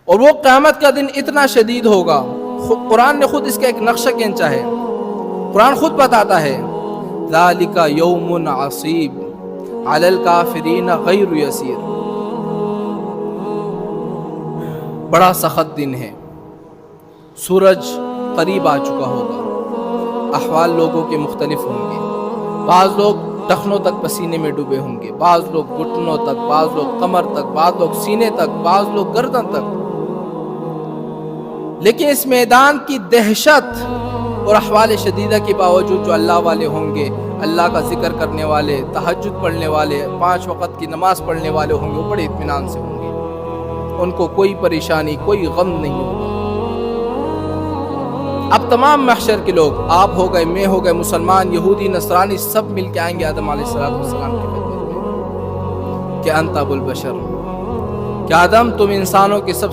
اور وہ قیامت کا دن اتنا شدید ہوگا، قرآن نے خود اس کا ایک نقشہ کھینچا ہے، قرآن خود بتاتا ہے ذالک یوم عصیب علی الکافرین غیر یسیر، بڑا سخت دن ہے، سورج قریب آ چکا ہوگا، احوال لوگوں کے مختلف ہوں گے، بعض لوگ ٹخنوں تک پسینے میں ڈوبے ہوں گے، بعض لوگ گھٹنوں تک، بعض لوگ کمر تک، بعض لوگ سینے تک، بعض لوگ گردن تک، لیکن اس میدان کی دہشت اور احوال شدیدہ کے باوجود جو اللہ والے ہوں گے، اللہ کا ذکر کرنے والے، تہجد پڑھنے والے، 5 وقت کی نماز پڑھنے والے ہوں گے، وہ بڑے اطمینان سے ہوں گے، ان کو کوئی پریشانی، کوئی غم نہیں ہوگا۔ اب تمام محشر کے لوگ، آپ ہو گئے، میں ہو گئے، مسلمان، یہودی، نصرانی، سب مل کے آئیں گے آدم علیہ السلام کی خدمت میں کہ انت ابو البشر، کہ آدم تم انسانوں کے سب سے